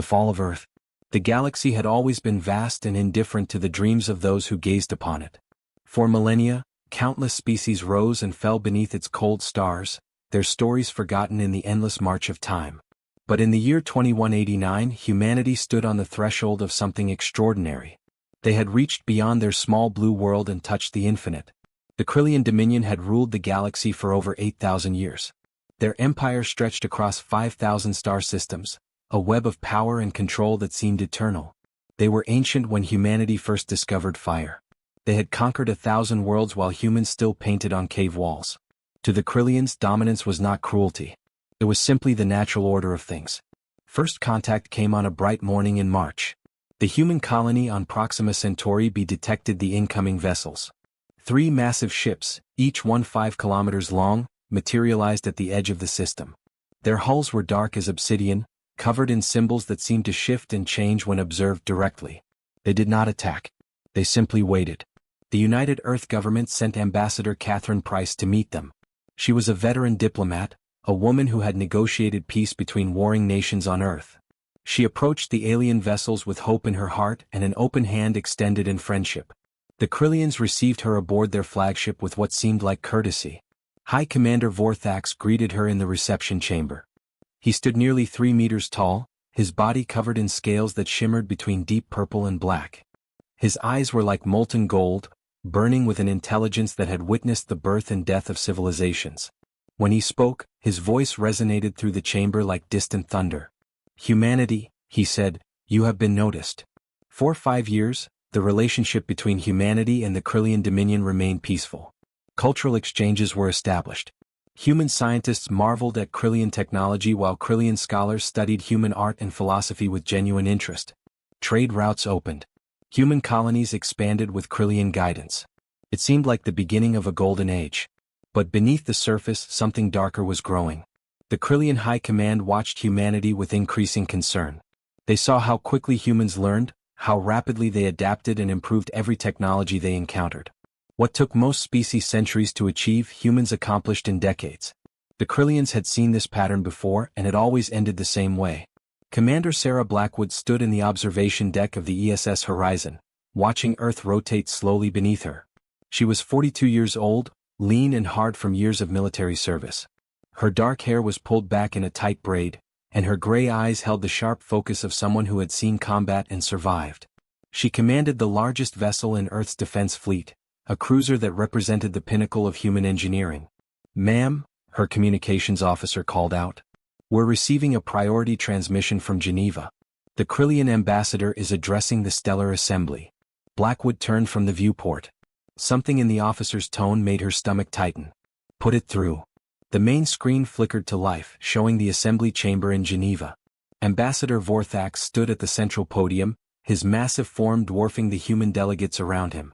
The fall of Earth. The galaxy had always been vast and indifferent to the dreams of those who gazed upon it. For millennia, countless species rose and fell beneath its cold stars, their stories forgotten in the endless march of time. But in the year 2189, humanity stood on the threshold of something extraordinary. They had reached beyond their small blue world and touched the infinite. The Krillian Dominion had ruled the galaxy for over 8,000 years. Their empire stretched across 5,000 star systems, a web of power and control that seemed eternal. They were ancient when humanity first discovered fire. They had conquered 1,000 worlds while humans still painted on cave walls. To the Krillians, dominance was not cruelty. It was simply the natural order of things. First contact came on a bright morning in March. The human colony on Proxima Centauri B detected the incoming vessels. 3 massive ships, each 5 kilometers long, materialized at the edge of the system. Their hulls were dark as obsidian, covered in symbols that seemed to shift and change when observed directly. They did not attack. They simply waited. The United Earth government sent Ambassador Catherine Price to meet them. She was a veteran diplomat, a woman who had negotiated peace between warring nations on Earth. She approached the alien vessels with hope in her heart and an open hand extended in friendship. The Krillians received her aboard their flagship with what seemed like courtesy. High Commander Vorthax greeted her in the reception chamber. He stood nearly 3 meters tall, his body covered in scales that shimmered between deep purple and black. His eyes were like molten gold, burning with an intelligence that had witnessed the birth and death of civilizations. When he spoke, his voice resonated through the chamber like distant thunder. "Humanity," he said, "you have been noticed." For 5 years, the relationship between humanity and the Krillian Dominion remained peaceful. Cultural exchanges were established. Human scientists marveled at Krillian technology while Krillian scholars studied human art and philosophy with genuine interest. Trade routes opened. Human colonies expanded with Krillian guidance. It seemed like the beginning of a golden age. But beneath the surface, something darker was growing. The Krillian High Command watched humanity with increasing concern. They saw how quickly humans learned, how rapidly they adapted and improved every technology they encountered. What took most species centuries to achieve, humans accomplished in decades. The Krillians had seen this pattern before, and it always ended the same way. Commander Sarah Blackwood stood in the observation deck of the ESS Horizon, watching Earth rotate slowly beneath her. She was 42 years old, lean and hard from years of military service. Her dark hair was pulled back in a tight braid, and her gray eyes held the sharp focus of someone who had seen combat and survived. She commanded the largest vessel in Earth's defense fleet, a cruiser that represented the pinnacle of human engineering. "Ma'am," her communications officer called out. "We're receiving a priority transmission from Geneva. The Krillian ambassador is addressing the Stellar Assembly." Blackwood turned from the viewport. Something in the officer's tone made her stomach tighten. "Put it through." The main screen flickered to life, showing the assembly chamber in Geneva. Ambassador Vorthax stood at the central podium, his massive form dwarfing the human delegates around him.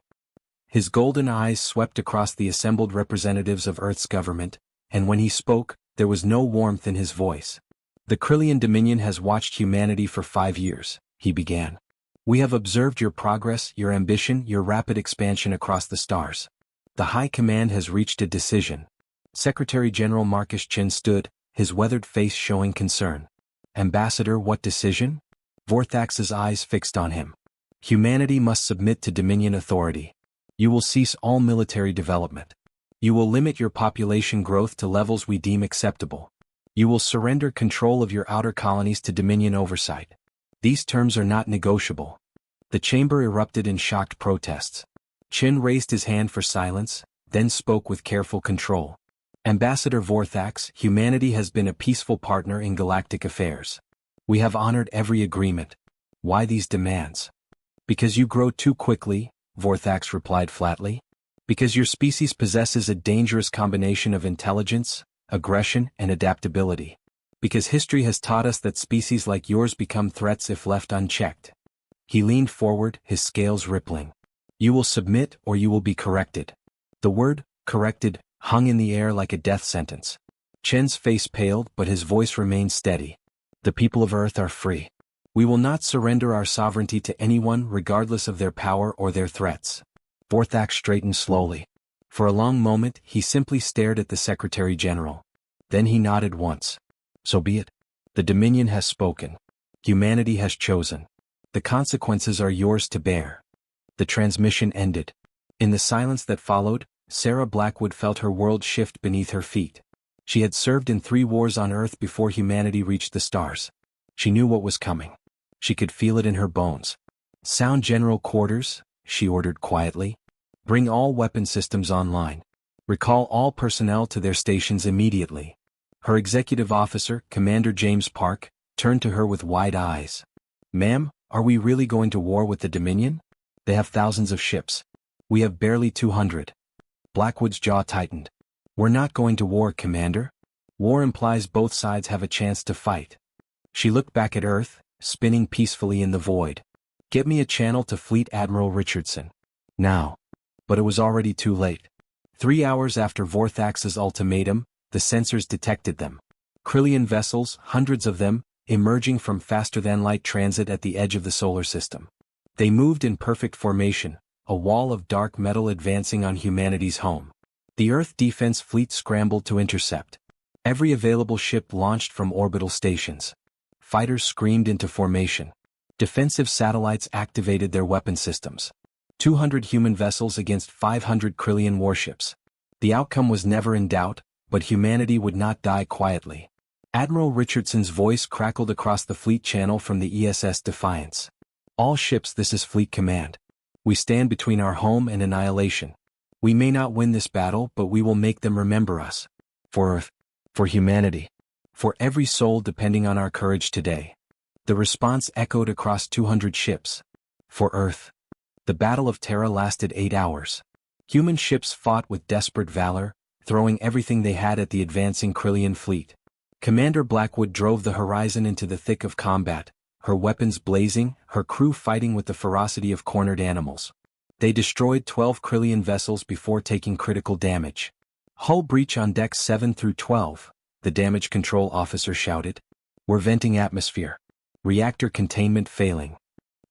His golden eyes swept across the assembled representatives of Earth's government, and when he spoke, there was no warmth in his voice. "The Krillian Dominion has watched humanity for 5 years," he began. "We have observed your progress, your ambition, your rapid expansion across the stars. The High Command has reached a decision." Secretary General Marcus Chin stood, his weathered face showing concern. "Ambassador, what decision?" Vorthax's eyes fixed on him. "Humanity must submit to Dominion authority. You will cease all military development. You will limit your population growth to levels we deem acceptable. You will surrender control of your outer colonies to Dominion oversight. These terms are not negotiable." The chamber erupted in shocked protests. Chin raised his hand for silence, then spoke with careful control. "Ambassador Vorthax, humanity has been a peaceful partner in galactic affairs. We have honored every agreement. Why these demands?" "Because you grow too quickly," Vorthax replied flatly. "Because your species possesses a dangerous combination of intelligence, aggression, and adaptability. Because history has taught us that species like yours become threats if left unchecked." He leaned forward, his scales rippling. "You will submit or you will be corrected." The word, corrected, hung in the air like a death sentence. Chen's face paled, but his voice remained steady. "The people of Earth are free. We will not surrender our sovereignty to anyone regardless of their power or their threats." Vorthax straightened slowly. For a long moment, he simply stared at the Secretary General. Then he nodded once. "So be it. The Dominion has spoken. Humanity has chosen. The consequences are yours to bear. The transmission ended. In the silence that followed, Sarah Blackwood felt her world shift beneath her feet. She had served in 3 wars on Earth before humanity reached the stars. She knew what was coming. She could feel it in her bones. "Sound general quarters," she ordered quietly. "Bring all weapon systems online. Recall all personnel to their stations immediately." Her executive officer, Commander James Park, turned to her with wide eyes. "Ma'am, are we really going to war with the Dominion? They have thousands of ships. We have barely 200. Blackwood's jaw tightened. "We're not going to war, Commander. War implies both sides have a chance to fight." She looked back at Earth, spinning peacefully in the void. "Get me a channel to Fleet Admiral Richardson. Now." But it was already too late. 3 hours after Vorthax's ultimatum, the sensors detected them. Krillian vessels, hundreds of them, emerging from faster-than-light transit at the edge of the solar system. They moved in perfect formation, a wall of dark metal advancing on humanity's home. The Earth Defense Fleet scrambled to intercept. Every available ship launched from orbital stations. Fighters screamed into formation. Defensive satellites activated their weapon systems. 200 human vessels against 500 Krillian warships. The outcome was never in doubt, but humanity would not die quietly. Admiral Richardson's voice crackled across the fleet channel from the ESS Defiance. "All ships, this is Fleet Command. We stand between our home and annihilation. We may not win this battle, but we will make them remember us. For Earth. For humanity. For every soul depending on our courage today." The response echoed across 200 ships. For Earth. The Battle of Terra lasted 8 hours. Human ships fought with desperate valor, throwing everything they had at the advancing Krillian fleet. Commander Blackwood drove the horizon into the thick of combat, her weapons blazing, her crew fighting with the ferocity of cornered animals. They destroyed 12 Krillian vessels before taking critical damage. "Hull breach on decks 7 through 12, the damage control officer shouted. "We're venting atmosphere. Reactor containment failing."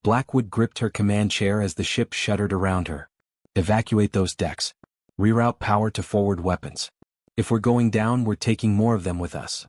Blackwood gripped her command chair as the ship shuddered around her. "Evacuate those decks. Reroute power to forward weapons. If we're going down, we're taking more of them with us."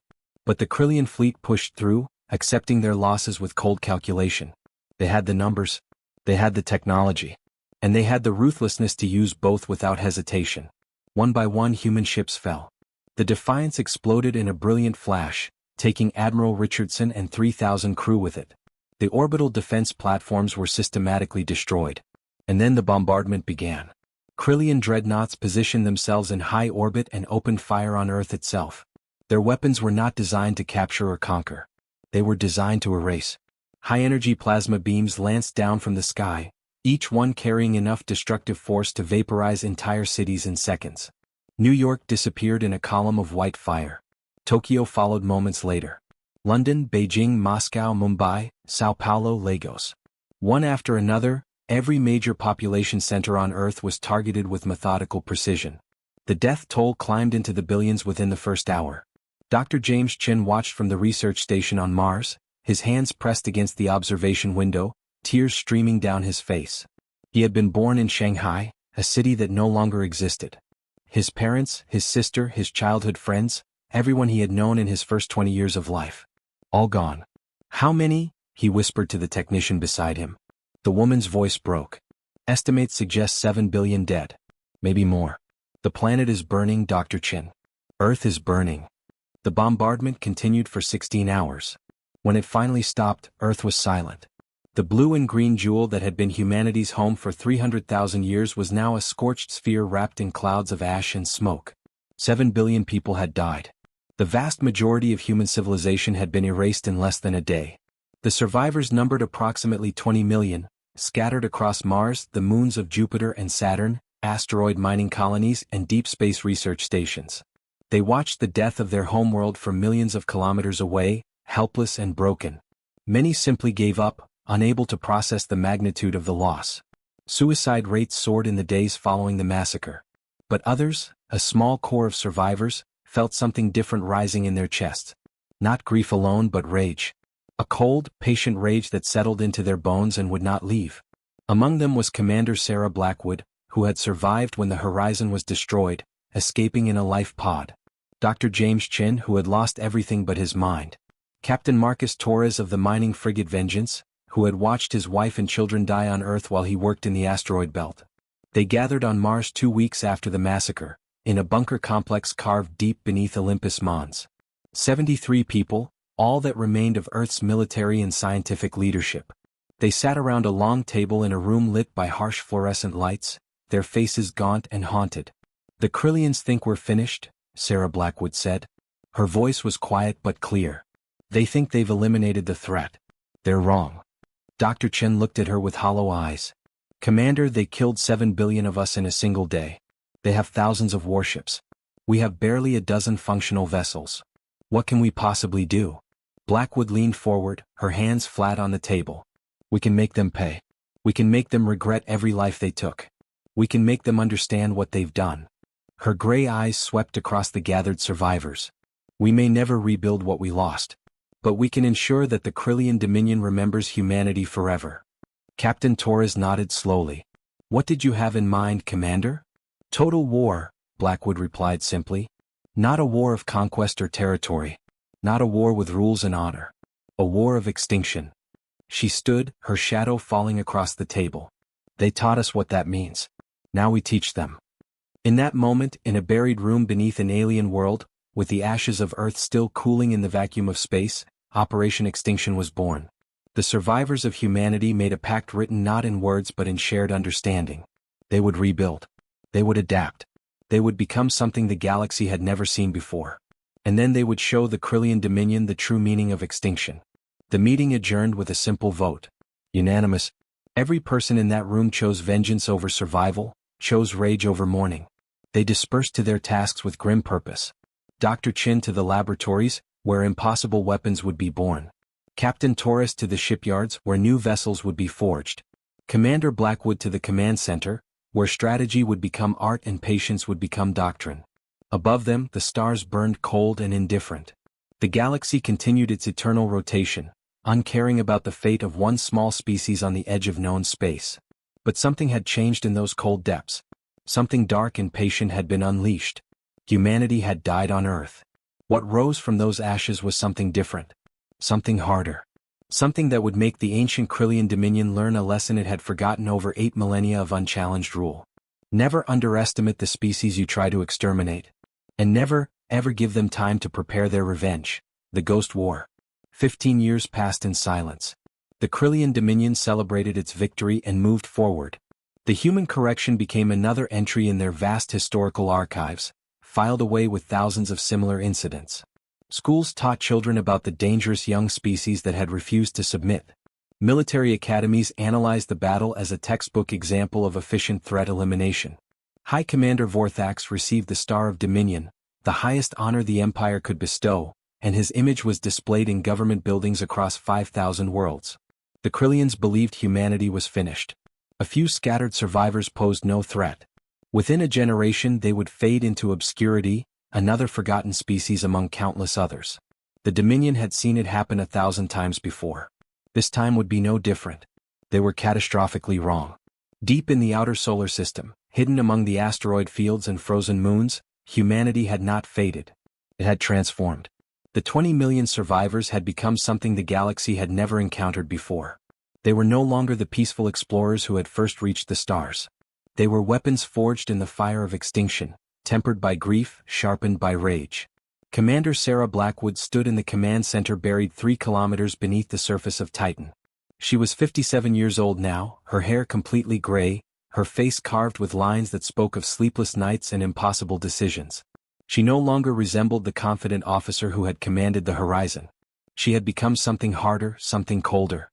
But the Krillian fleet pushed through, accepting their losses with cold calculation. They had the numbers. They had the technology. And they had the ruthlessness to use both without hesitation. One by one human ships fell. The Defiance exploded in a brilliant flash, taking Admiral Richardson and 3,000 crew with it. The orbital defense platforms were systematically destroyed. And then the bombardment began. Krillian dreadnoughts positioned themselves in high orbit and opened fire on Earth itself. Their weapons were not designed to capture or conquer. They were designed to erase. High-energy plasma beams lanced down from the sky, each one carrying enough destructive force to vaporize entire cities in seconds. New York disappeared in a column of white fire. Tokyo followed moments later. London, Beijing, Moscow, Mumbai, Sao Paulo, Lagos. One after another, every major population center on Earth was targeted with methodical precision. The death toll climbed into the billions within the first hour. Dr. James Chin watched from the research station on Mars, his hands pressed against the observation window, tears streaming down his face. He had been born in Shanghai, a city that no longer existed. His parents, his sister, his childhood friends, everyone he had known in his first 20 years of life. All gone. "How many?" he whispered to the technician beside him. The woman's voice broke. "Estimates suggest 7 billion dead. Maybe more. The planet is burning, Dr. Chin. Earth is burning." The bombardment continued for 16 hours. When it finally stopped, Earth was silent. The blue and green jewel that had been humanity's home for 300,000 years was now a scorched sphere wrapped in clouds of ash and smoke. 7 billion people had died. The vast majority of human civilization had been erased in less than a day. The survivors numbered approximately 20 million, scattered across Mars, the moons of Jupiter and Saturn, asteroid mining colonies, and deep space research stations. They watched the death of their homeworld from millions of kilometers away, helpless and broken. Many simply gave up, unable to process the magnitude of the loss. Suicide rates soared in the days following the massacre. But others, a small core of survivors, felt something different rising in their chests. Not grief alone but rage. A cold, patient rage that settled into their bones and would not leave. Among them was Commander Sarah Blackwood, who had survived when the horizon was destroyed, escaping in a life pod. Dr. James Chin, who had lost everything but his mind. Captain Marcus Torres of the mining frigate Vengeance, who had watched his wife and children die on Earth while he worked in the asteroid belt. They gathered on Mars 2 weeks after the massacre, in a bunker complex carved deep beneath Olympus Mons. 73 people, all that remained of Earth's military and scientific leadership. They sat around a long table in a room lit by harsh fluorescent lights, their faces gaunt and haunted. "The Krillians think we're finished," Sarah Blackwood said. Her voice was quiet but clear. "They think they've eliminated the threat. They're wrong." Dr. Chen looked at her with hollow eyes. "Commander, they killed 7 billion of us in a single day. They have thousands of warships. We have barely a dozen functional vessels. What can we possibly do?" Blackwood leaned forward, her hands flat on the table. "We can make them pay. We can make them regret every life they took. We can make them understand what they've done." Her gray eyes swept across the gathered survivors. "We may never rebuild what we lost, but we can ensure that the Krillian Dominion remembers humanity forever." Captain Torres nodded slowly. "What did you have in mind, Commander?" "Total war," Blackwood replied simply. "Not a war of conquest or territory. Not a war with rules and honor. A war of extinction." She stood, her shadow falling across the table. "They taught us what that means. Now we teach them." In that moment, in a buried room beneath an alien world, with the ashes of Earth still cooling in the vacuum of space, Operation Extinction was born. The survivors of humanity made a pact written not in words but in shared understanding. They would rebuild. They would adapt. They would become something the galaxy had never seen before. And then they would show the Krillian Dominion the true meaning of extinction. The meeting adjourned with a simple vote. Unanimous. Every person in that room chose vengeance over survival, chose rage over mourning. They dispersed to their tasks with grim purpose. Dr. Chin to the laboratories, where impossible weapons would be born. Captain Torres to the shipyards, where new vessels would be forged. Commander Blackwood to the command center, where strategy would become art and patience would become doctrine. Above them, the stars burned cold and indifferent. The galaxy continued its eternal rotation, uncaring about the fate of one small species on the edge of known space. But something had changed in those cold depths. Something dark and patient had been unleashed. Humanity had died on Earth. What rose from those ashes was something different. Something harder. Something that would make the ancient Krillian Dominion learn a lesson it had forgotten over 8 millennia of unchallenged rule. Never underestimate the species you try to exterminate. And never, ever give them time to prepare their revenge. The Ghost War. 15 years passed in silence. The Krillian Dominion celebrated its victory and moved forward. The human correction became another entry in their vast historical archives, filed away with thousands of similar incidents. Schools taught children about the dangerous young species that had refused to submit. Military academies analyzed the battle as a textbook example of efficient threat elimination. High Commander Vorthax received the Star of Dominion, the highest honor the Empire could bestow, and his image was displayed in government buildings across 5,000 worlds. The Krillians believed humanity was finished. A few scattered survivors posed no threat. Within a generation they would fade into obscurity, another forgotten species among countless others. The Dominion had seen it happen 1,000 times before. This time would be no different. They were catastrophically wrong. Deep in the outer solar system, hidden among the asteroid fields and frozen moons, humanity had not faded. It had transformed. The 20 million survivors had become something the galaxy had never encountered before. They were no longer the peaceful explorers who had first reached the stars. They were weapons forged in the fire of extinction, tempered by grief, sharpened by rage. Commander Sarah Blackwood stood in the command center buried 3 kilometers beneath the surface of Titan. She was 57 years old now, her hair completely gray, her face carved with lines that spoke of sleepless nights and impossible decisions. She no longer resembled the confident officer who had commanded the horizon. She had become something harder, something colder.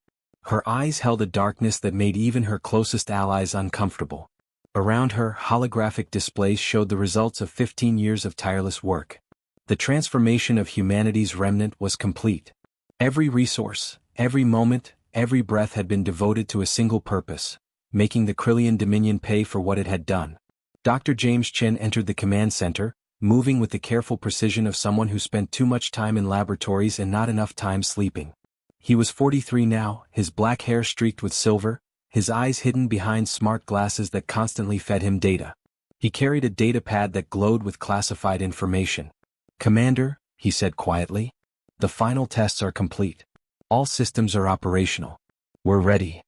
Her eyes held a darkness that made even her closest allies uncomfortable. Around her, holographic displays showed the results of 15 years of tireless work. The transformation of humanity's remnant was complete. Every resource, every moment, every breath had been devoted to a single purpose, making the Krillian Dominion pay for what it had done. Dr. James Chen entered the command center, moving with the careful precision of someone who spent too much time in laboratories and not enough time sleeping. He was 43 now, his black hair streaked with silver, his eyes hidden behind smart glasses that constantly fed him data. He carried a data pad that glowed with classified information. "Commander," he said quietly, The final tests are complete. All systems are operational. We're ready.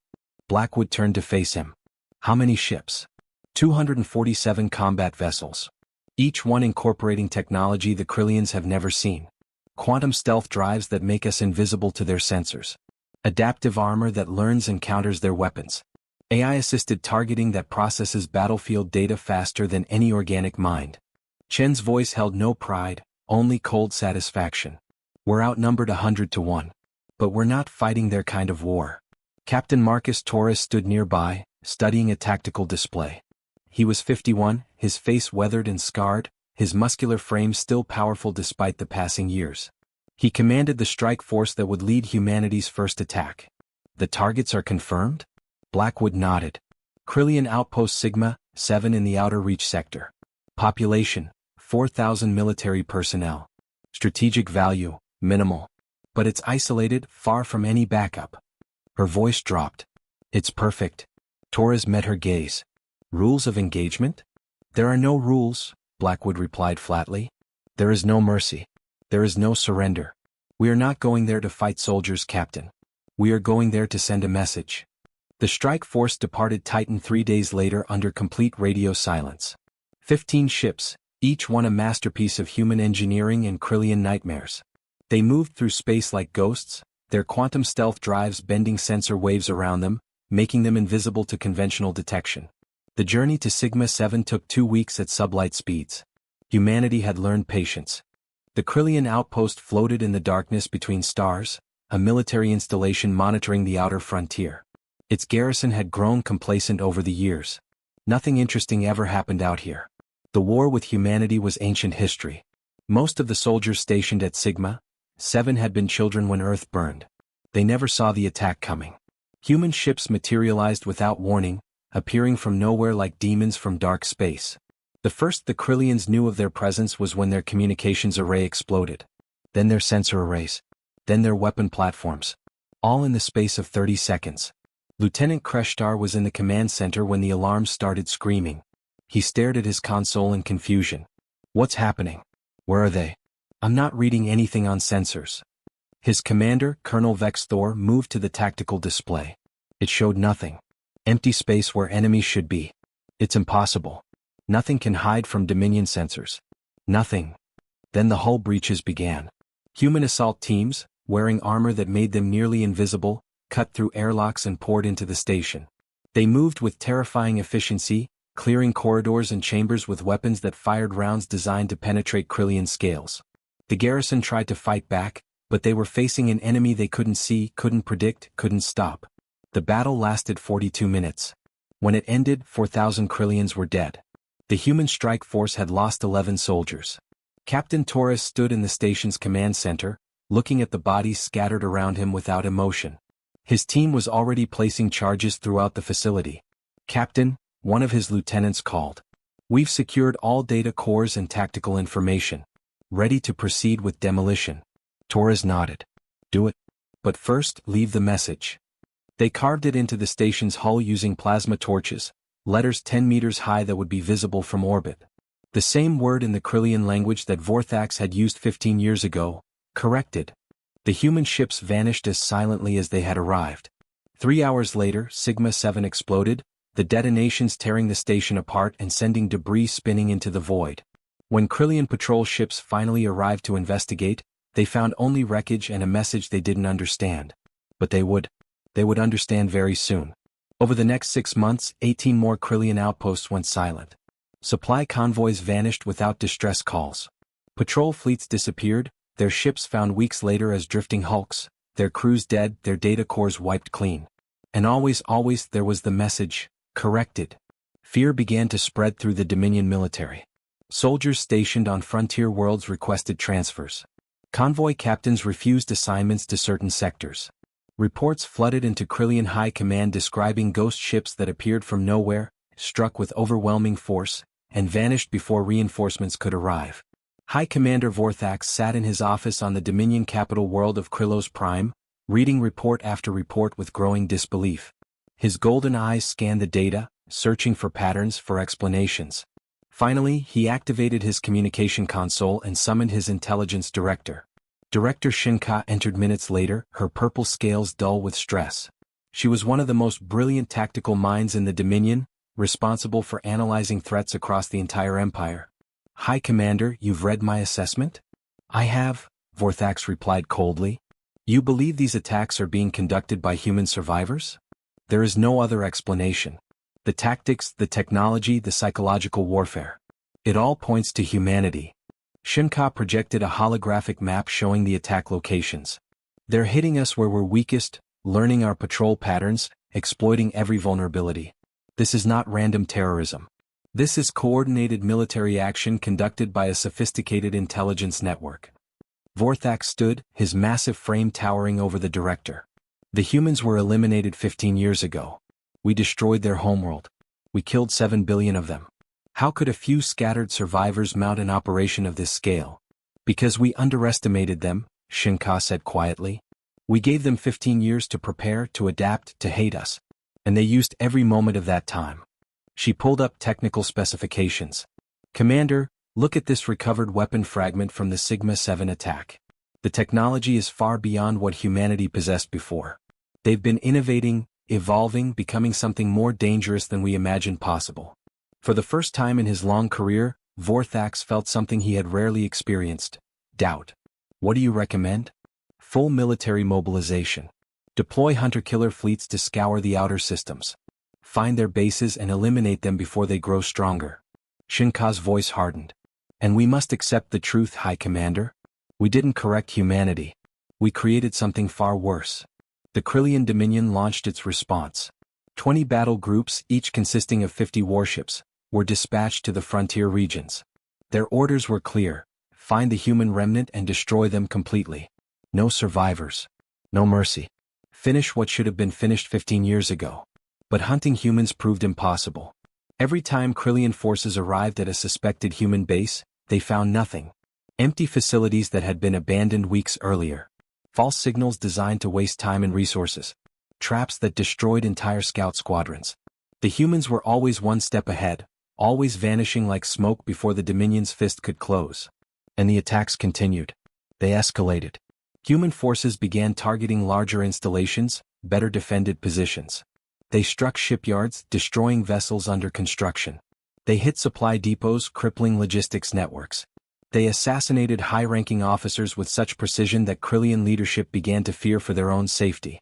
Blackwood turned to face him. How many ships? 247 combat vessels. Each one incorporating technology the Krillians have never seen. Quantum stealth drives that make us invisible to their sensors. Adaptive armor that learns and counters their weapons. AI-assisted targeting that processes battlefield data faster than any organic mind. Chen's voice held no pride, only cold satisfaction. We're outnumbered 100 to 1. But we're not fighting their kind of war. Captain Marcus Torres stood nearby, studying a tactical display. He was 51, his face weathered and scarred, his muscular frame still powerful despite the passing years. He commanded the strike force that would lead humanity's first attack. The targets are confirmed? Blackwood nodded. Krillian Outpost Sigma, 7 in the Outer Reach sector. Population, 4,000 military personnel. Strategic value, minimal. But it's isolated, far from any backup. Her voice dropped. It's perfect. Torres met her gaze. Rules of engagement? There are no rules, Blackwood replied flatly. There is no mercy. There is no surrender. We are not going there to fight soldiers, Captain. We are going there to send a message. The strike force departed Titan 3 days later under complete radio silence. 15 ships, each one a masterpiece of human engineering and Krillian nightmares. They moved through space like ghosts, their quantum stealth drives bending sensor waves around them, making them invisible to conventional detection. The journey to Sigma 7 took 2 weeks at sublight speeds. Humanity had learned patience. The Krillian outpost floated in the darkness between stars, a military installation monitoring the outer frontier. Its garrison had grown complacent over the years. Nothing interesting ever happened out here. The war with humanity was ancient history. Most of the soldiers stationed at Sigma 7 had been children when Earth burned. They never saw the attack coming. Human ships materialized without warning, appearing from nowhere like demons from dark space. The first the Krillians knew of their presence was when their communications array exploded. Then their sensor arrays. Then their weapon platforms. All in the space of 30 seconds. Lieutenant Kreshtar was in the command center when the alarms started screaming. He stared at his console in confusion. What's happening? Where are they? I'm not reading anything on sensors. His commander, Colonel Vex Thor, moved to the tactical display. It showed nothing. Empty space where enemies should be. It's impossible. Nothing can hide from Dominion sensors. Nothing. Then the hull breaches began. Human assault teams, wearing armor that made them nearly invisible, cut through airlocks and poured into the station. They moved with terrifying efficiency, clearing corridors and chambers with weapons that fired rounds designed to penetrate Krillian scales. The garrison tried to fight back, but they were facing an enemy they couldn't see, couldn't predict, couldn't stop. The battle lasted 42 minutes. When it ended, 4,000 Krillians were dead. The human strike force had lost 11 soldiers. Captain Torres stood in the station's command center, looking at the bodies scattered around him without emotion. His team was already placing charges throughout the facility. Captain, one of his lieutenants called. We've secured all data cores and tactical information. Ready to proceed with demolition. Torres nodded. Do it. But first, leave the message. They carved it into the station's hull using plasma torches, letters 10 meters high that would be visible from orbit. The same word in the Krillian language that Vorthax had used 15 years ago, corrected. The human ships vanished as silently as they had arrived. 3 hours later, Sigma 7 exploded, the detonations tearing the station apart and sending debris spinning into the void. When Krillian patrol ships finally arrived to investigate, they found only wreckage and a message they didn't understand. But they would understand very soon. Over the next 6 months, 18 more Krillian outposts went silent. Supply convoys vanished without distress calls. Patrol fleets disappeared, their ships found weeks later as drifting hulks, their crews dead, their data cores wiped clean. And always there was the message, corrected. Fear began to spread through the Dominion military. Soldiers stationed on frontier worlds requested transfers. Convoy captains refused assignments to certain sectors. Reports flooded into Krillian High Command describing ghost ships that appeared from nowhere, struck with overwhelming force, and vanished before reinforcements could arrive. High Commander Vorthax sat in his office on the Dominion capital world of Krylos Prime, reading report after report with growing disbelief. His golden eyes scanned the data, searching for patterns, for explanations. Finally, he activated his communication console and summoned his intelligence director. Director Shinka entered minutes later, her purple scales dull with stress. She was one of the most brilliant tactical minds in the Dominion, responsible for analyzing threats across the entire empire. High Commander, you've read my assessment? I have, Vorthax replied coldly. You believe these attacks are being conducted by human survivors? There is no other explanation. The tactics, the technology, the psychological warfare. It all points to humanity. Shinka projected a holographic map showing the attack locations. They're hitting us where we're weakest, learning our patrol patterns, exploiting every vulnerability. This is not random terrorism. This is coordinated military action conducted by a sophisticated intelligence network. Vorthax stood, his massive frame towering over the director. The humans were eliminated 15 years ago. We destroyed their homeworld. We killed 7 billion of them. How could a few scattered survivors mount an operation of this scale? Because we underestimated them, Shinka said quietly. We gave them 15 years to prepare, to adapt, to hate us. And they used every moment of that time. She pulled up technical specifications. Commander, look at this recovered weapon fragment from the Sigma-7 attack. The technology is far beyond what humanity possessed before. They've been innovating, evolving, becoming something more dangerous than we imagined possible. For the first time in his long career, Vorthax felt something he had rarely experienced: doubt. What do you recommend? Full military mobilization. Deploy hunter-killer fleets to scour the outer systems. Find their bases and eliminate them before they grow stronger. Shinka's voice hardened. And we must accept the truth, High Commander. We didn't correct humanity. We created something far worse. The Krillian Dominion launched its response. 20 battle groups, each consisting of 50 warships, were dispatched to the frontier regions. Their orders were clear: find the human remnant and destroy them completely. No survivors. No mercy. Finish what should have been finished 15 years ago. But hunting humans proved impossible. Every time Krillian forces arrived at a suspected human base, they found nothing. Empty facilities that had been abandoned weeks earlier. False signals designed to waste time and resources. Traps that destroyed entire scout squadrons. The humans were always one step ahead, always vanishing like smoke before the Dominion's fist could close. And the attacks continued. They escalated. Human forces began targeting larger installations, better defended positions. They struck shipyards, destroying vessels under construction. They hit supply depots, crippling logistics networks. They assassinated high-ranking officers with such precision that Krillian leadership began to fear for their own safety.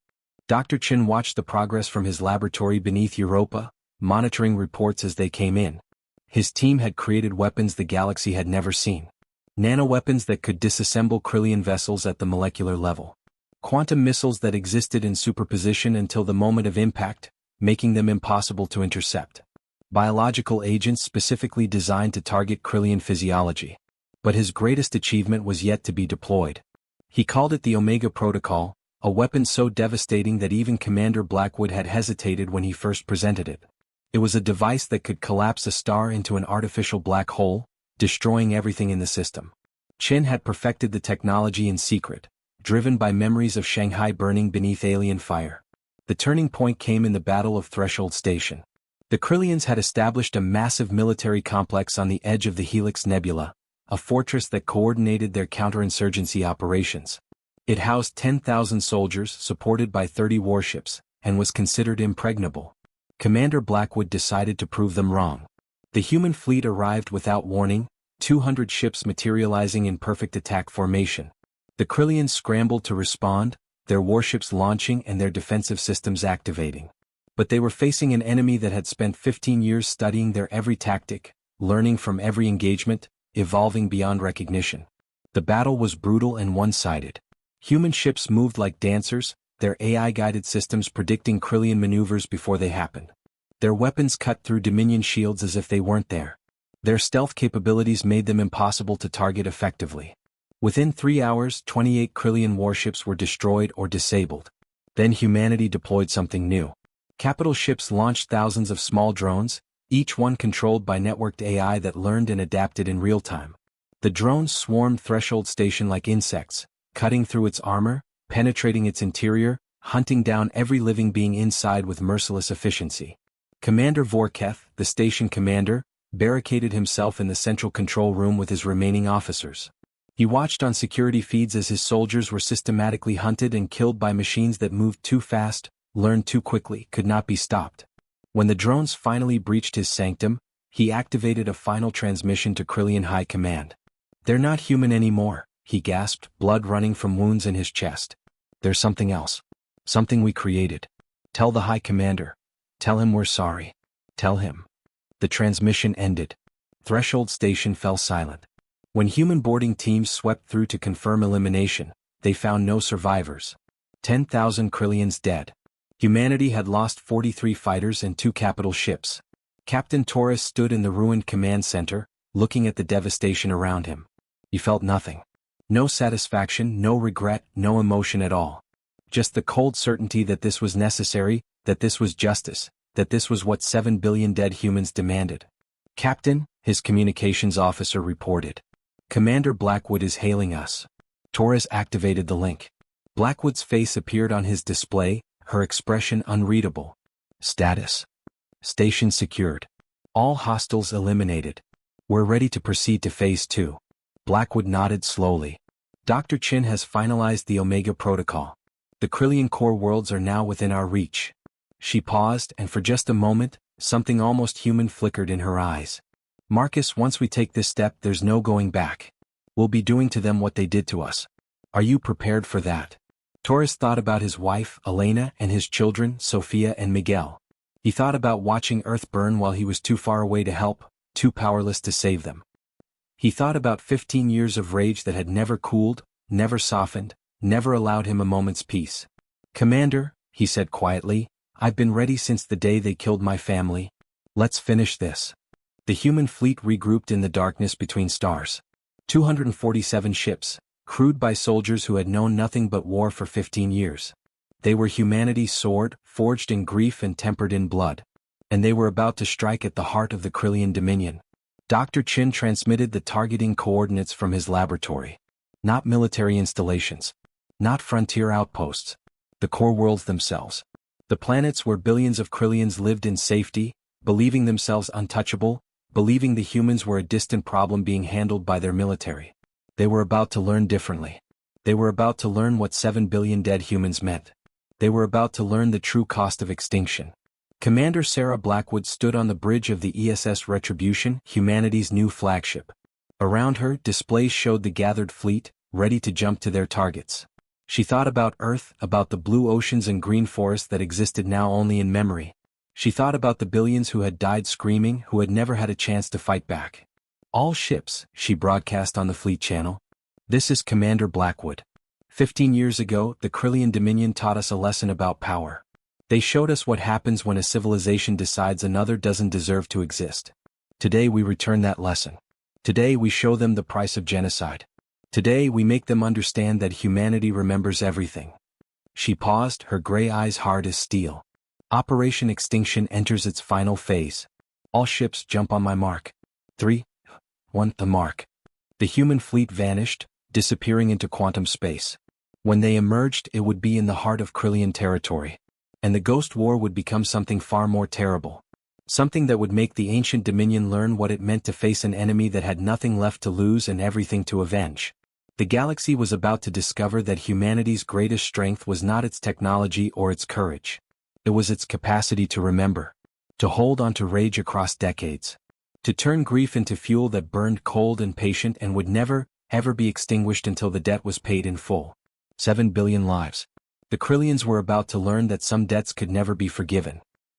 Dr. Chin watched the progress from his laboratory beneath Europa, monitoring reports as they came in. His team had created weapons the galaxy had never seen. Nanoweapons that could disassemble Krillian vessels at the molecular level. Quantum missiles that existed in superposition until the moment of impact, making them impossible to intercept. Biological agents specifically designed to target Krillian physiology. But his greatest achievement was yet to be deployed. He called it the Omega Protocol, a weapon so devastating that even Commander Blackwood had hesitated when he first presented it. It was a device that could collapse a star into an artificial black hole, destroying everything in the system. Chin had perfected the technology in secret, driven by memories of Shanghai burning beneath alien fire. The turning point came in the Battle of Threshold Station. The Krillians had established a massive military complex on the edge of the Helix Nebula, a fortress that coordinated their counterinsurgency operations. It housed 10,000 soldiers, supported by 30 warships, and was considered impregnable. Commander Blackwood decided to prove them wrong. The human fleet arrived without warning, 200 ships materializing in perfect attack formation. The Krillians scrambled to respond, their warships launching and their defensive systems activating. But they were facing an enemy that had spent 15 years studying their every tactic, learning from every engagement, evolving beyond recognition. The battle was brutal and one-sided. Human ships moved like dancers, their AI-guided systems predicting Krillian maneuvers before they happened. Their weapons cut through Dominion shields as if they weren't there. Their stealth capabilities made them impossible to target effectively. Within 3 hours, 28 Krillian warships were destroyed or disabled. Then humanity deployed something new. Capital ships launched thousands of small drones, each one controlled by networked AI that learned and adapted in real time. The drones swarmed Threshold Station like insects, cutting through its armor, penetrating its interior, hunting down every living being inside with merciless efficiency. Commander Vorketh, the station commander, barricaded himself in the central control room with his remaining officers. He watched on security feeds as his soldiers were systematically hunted and killed by machines that moved too fast, learned too quickly, could not be stopped. When the drones finally breached his sanctum, he activated a final transmission to Krillian High Command. "They're not human anymore," he gasped, blood running from wounds in his chest. "There's something else. Something we created. Tell the High Commander. Tell him we're sorry. Tell him." The transmission ended. Threshold Station fell silent. When human boarding teams swept through to confirm elimination, they found no survivors. 10,000 Krillians dead. Humanity had lost 43 fighters and 2 capital ships. Captain Torres stood in the ruined command center, looking at the devastation around him. He felt nothing. No satisfaction, no regret, no emotion at all. Just the cold certainty that this was necessary, that this was justice, that this was what 7 billion dead humans demanded. "Captain," his communications officer reported. "Commander Blackwood is hailing us." Torres activated the link. Blackwood's face appeared on his display, her expression unreadable. "Status. Station secured. All hostiles eliminated. We're ready to proceed to Phase 2. Blackwood nodded slowly. "Dr. Chin has finalized the Omega Protocol. The Krillian core worlds are now within our reach." She paused, and for just a moment, something almost human flickered in her eyes. "Marcus, once we take this step, there's no going back. We'll be doing to them what they did to us. Are you prepared for that?" Torres thought about his wife, Elena, and his children, Sophia and Miguel. He thought about watching Earth burn while he was too far away to help, too powerless to save them. He thought about 15 years of rage that had never cooled, never softened, never allowed him a moment's peace. "Commander," he said quietly, "I've been ready since the day they killed my family. Let's finish this." The human fleet regrouped in the darkness between stars. 247 ships, crewed by soldiers who had known nothing but war for 15 years. They were humanity's sword, forged in grief and tempered in blood. And they were about to strike at the heart of the Krillian Dominion. Dr. Chin transmitted the targeting coordinates from his laboratory. Not military installations. Not frontier outposts. The core worlds themselves. The planets where billions of Krillians lived in safety, believing themselves untouchable, believing the humans were a distant problem being handled by their military. They were about to learn differently. They were about to learn what 7 billion dead humans meant. They were about to learn the true cost of extinction. Commander Sarah Blackwood stood on the bridge of the ESS Retribution, humanity's new flagship. Around her, displays showed the gathered fleet, ready to jump to their targets. She thought about Earth, about the blue oceans and green forests that existed now only in memory. She thought about the billions who had died screaming, who had never had a chance to fight back. "All ships," she broadcast on the fleet channel. "This is Commander Blackwood. 15 years ago, the Krillian Dominion taught us a lesson about power. They showed us what happens when a civilization decides another doesn't deserve to exist. Today we return that lesson. Today we show them the price of genocide. Today we make them understand that humanity remembers everything." She paused, her gray eyes hard as steel. "Operation Extinction enters its final phase. All ships jump on my mark. 3, 1, the mark." The human fleet vanished, disappearing into quantum space. When they emerged, it would be in the heart of Krillian territory. And the Ghost War would become something far more terrible. Something that would make the ancient Dominion learn what it meant to face an enemy that had nothing left to lose and everything to avenge. The galaxy was about to discover that humanity's greatest strength was not its technology or its courage. It was its capacity to remember. To hold on to rage across decades. To turn grief into fuel that burned cold and patient and would never, ever be extinguished until the debt was paid in full. 7 billion lives. The Krillians were about to learn that some debts could never be forgiven.